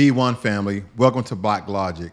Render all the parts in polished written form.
B1 family, welcome to Black Logic.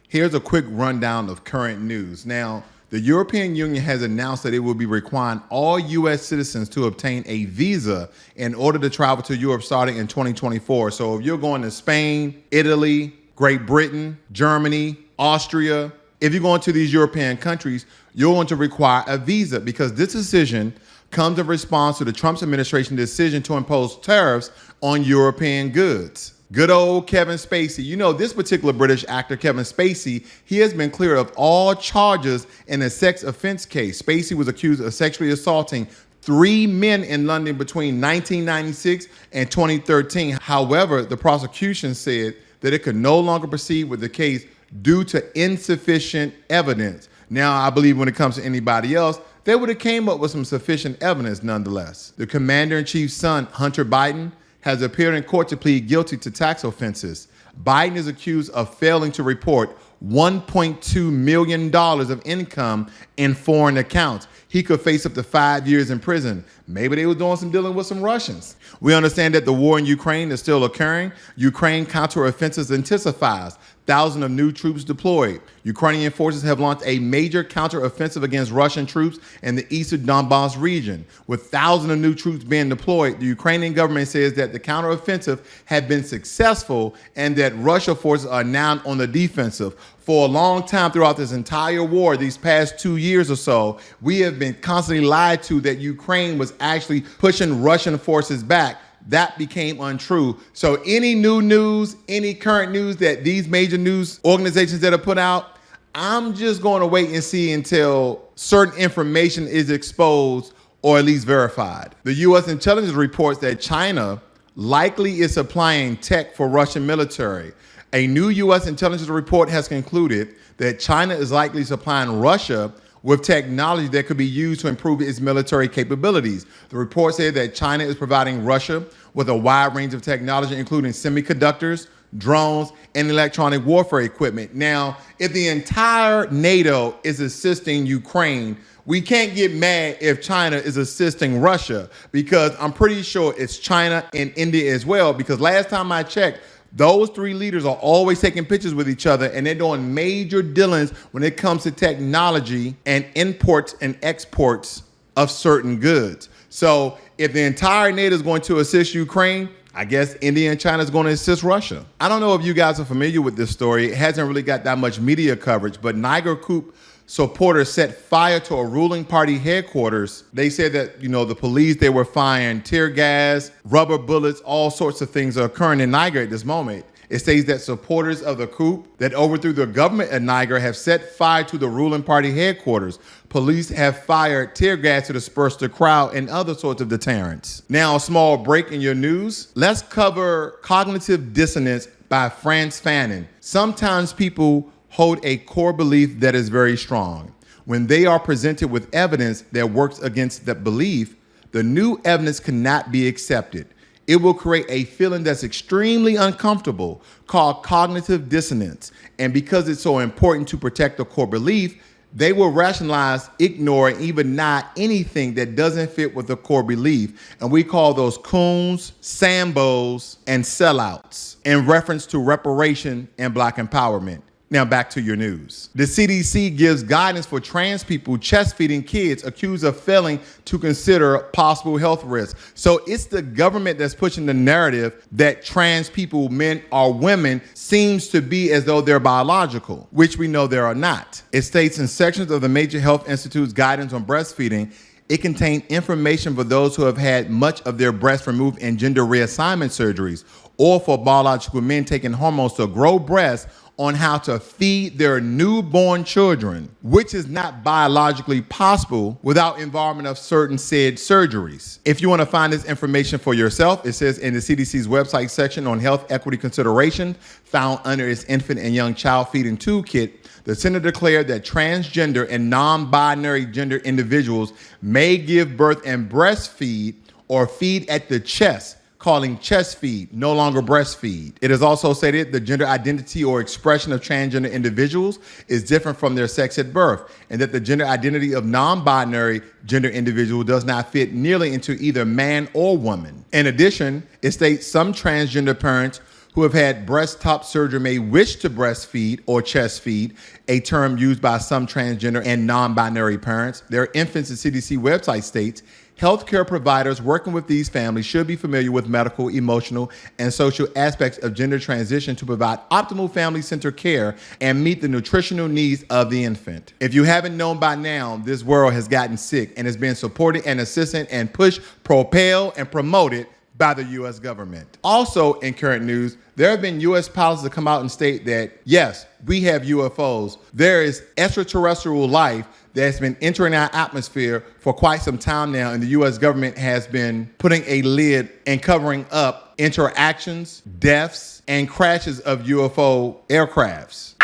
Here's a quick rundown of current news. Now, the European Union has announced that it will be requiring all U.S. citizens to obtain a visa in order to travel to Europe starting in 2024. So if you're going to Spain, Italy, Great Britain, Germany, Austria, if you're going to these European countries, you're going to require a visa because this decision comes in response to the Trump administration decision to impose tariffs on European goods. Good old Kevin Spacey. You know, this particular British actor, Kevin Spacey, he has been cleared of all charges in a sex offense case. Spacey was accused of sexually assaulting 3 men in London between 1996 and 2013. However, the prosecution said that it could no longer proceed with the case due to insufficient evidence. Now, I believe when it comes to anybody else, they would have came up with some sufficient evidence nonetheless. The commander-in-chief's son, Hunter Biden, has appeared in court to plead guilty to tax offenses. Biden is accused of failing to report $1.2 million of income in foreign accounts. He could face up to 5 years in prison. Maybe they were doing some dealing with some Russians. We understand that the war in Ukraine is still occurring. Ukraine counteroffensive intensifies. Thousands of new troops deployed. Ukrainian forces have launched a major counteroffensive against Russian troops in the eastern Donbass region. With thousands of new troops being deployed, the Ukrainian government says that the counteroffensive had been successful and that Russian forces are now on the defensive. For a long time throughout this entire war, these past 2 years or so, we have been constantly lied to that Ukraine was actually pushing Russian forces back. That became untrue. So any new news, any current news that these major news organizations that are put out, I'm just going to wait and see until certain information is exposed or at least verified. The U.S. intelligence reports that China likely is supplying tech for Russian military. A new U.S. intelligence report has concluded that China is likely supplying Russia with technology that could be used to improve its military capabilities. The report said that China is providing Russia with a wide range of technology, including semiconductors, drones, and electronic warfare equipment. Now, if the entire NATO is assisting Ukraine, we can't get mad if China is assisting Russia, because I'm pretty sure it's China and India as well, because last time I checked, those three leaders are always taking pictures with each other, and they're doing major dealings when it comes to technology and imports and exports of certain goods. So if the entire NATO is going to assist Ukraine, I guess India and China is going to assist Russia. I don't know if you guys are familiar with this story. It hasn't really got that much media coverage, but Niger Coup supporters set fire to a ruling party headquarters. They said that, the police, they were firing tear gas, rubber bullets, all sorts of things are occurring in Niger at this moment. It states that supporters of the coup that overthrew the government of Niger have set fire to the ruling party headquarters. Police have fired tear gas to disperse the crowd and other sorts of deterrents. Now, a small break in your news. Let's cover cognitive dissonance by Frantz Fanon. Sometimes people hold a core belief that is very strong. When they are presented with evidence that works against that belief, the new evidence cannot be accepted. It will create a feeling that's extremely uncomfortable, called cognitive dissonance. And because it's so important to protect the core belief, they will rationalize, ignore, and even deny anything that doesn't fit with the core belief. And we call those coons, sambos, and sellouts in reference to reparation and Black empowerment. Now back to your news. The CDC gives guidance for trans people chest-feeding kids accused of failing to consider possible health risks. So it's the government that's pushing the narrative that trans people, men or women, seems to be as though they're biological, which we know they are not. It states in sections of the Major Health Institute's guidance on breastfeeding, it contained information for those who have had much of their breast removed in gender reassignment surgeries, or for biological men taking hormones to grow breasts, on how to feed their newborn children, which is not biologically possible without involvement of certain said surgeries. If you want to find this information for yourself, it says in the CDC's website section on health equity consideration, found under its infant and young child feeding toolkit, the center declared that transgender and non-binary gender individuals may give birth and breastfeed or feed at the chest, calling chest feed, no longer breastfeed. It is also stated the gender identity or expression of transgender individuals is different from their sex at birth, and that the gender identity of non-binary gender individual does not fit nearly into either man or woman. In addition, it states some transgender parents who have had breast top surgery may wish to breastfeed or chest feed, a term used by some transgender and non-binary parents. Their infants, the CDC website states, healthcare providers working with these families should be familiar with medical, emotional, and social aspects of gender transition to provide optimal family-centered care and meet the nutritional needs of the infant. If you haven't known by now, this world has gotten sick and is being supported and assisted and pushed, propelled, and promoted by the U.S. government. Also in current news, there have been U.S. pilots that come out and state that, yes, we have UFOs. There is extraterrestrial life that's been entering our atmosphere for quite some time now, and the U.S. government has been putting a lid and covering up interactions, deaths, and crashes of UFO aircrafts.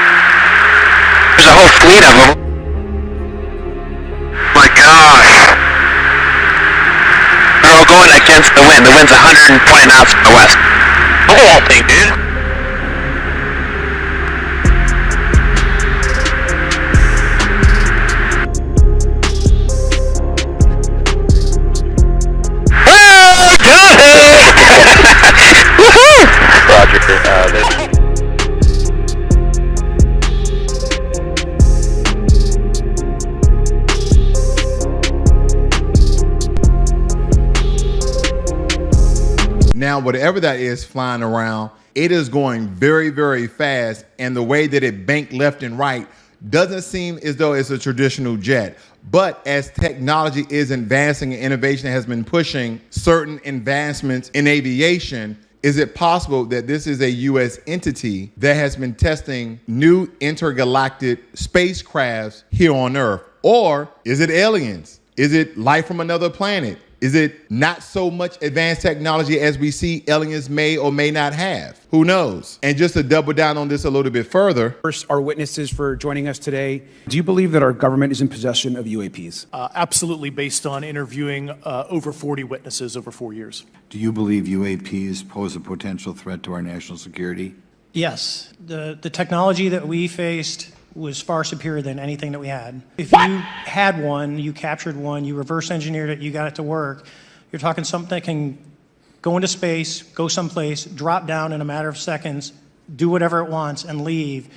There's a whole fleet of them. My gosh. They're all going against the wind. The wind's 120 knots from the west. Look at that thing, dude. Now, whatever that is flying around, it is going very, very fast. And the way that it banked left and right doesn't seem as though it's a traditional jet. But as technology is advancing and innovation has been pushing certain advancements in aviation, is it possible that this is a U.S. entity that has been testing new intergalactic spacecrafts here on Earth? Or is it aliens? Is it life from another planet? Is it not so much advanced technology as we see aliens may or may not have? Who knows? And just to double down on this a little bit further. First, our witnesses for joining us today. Do you believe that our government is in possession of UAPs? Absolutely, based on interviewing over 40 witnesses over 4 years. Do you believe UAPs pose a potential threat to our national security? Yes. The technology that we faced was far superior than anything that we had. If you had one, you captured one, you reverse engineered it, you got it to work, you're talking something that can go into space, go someplace, drop down in a matter of seconds, do whatever it wants, and leave,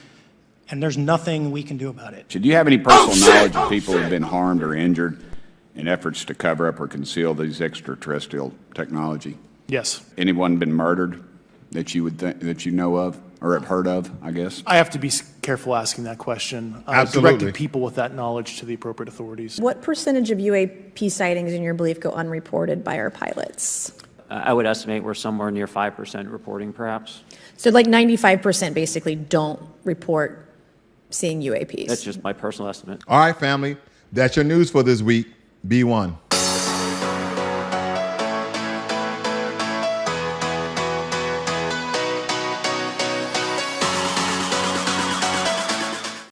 and there's nothing we can do about it. Do you have any personal knowledge of people who have been harmed or injured in efforts to cover up or conceal these extraterrestrial technology? Yes. Anyone been murdered that you would that you know of or have heard of, I guess? I have to be careful asking that question. Absolutely. Directed people with that knowledge to the appropriate authorities. What percentage of UAP sightings, in your belief, go unreported by our pilots? I would estimate we're somewhere near 5% reporting, perhaps. So like 95% basically don't report seeing UAPs. That's just my personal estimate. All right, family. That's your news for this week. Be one.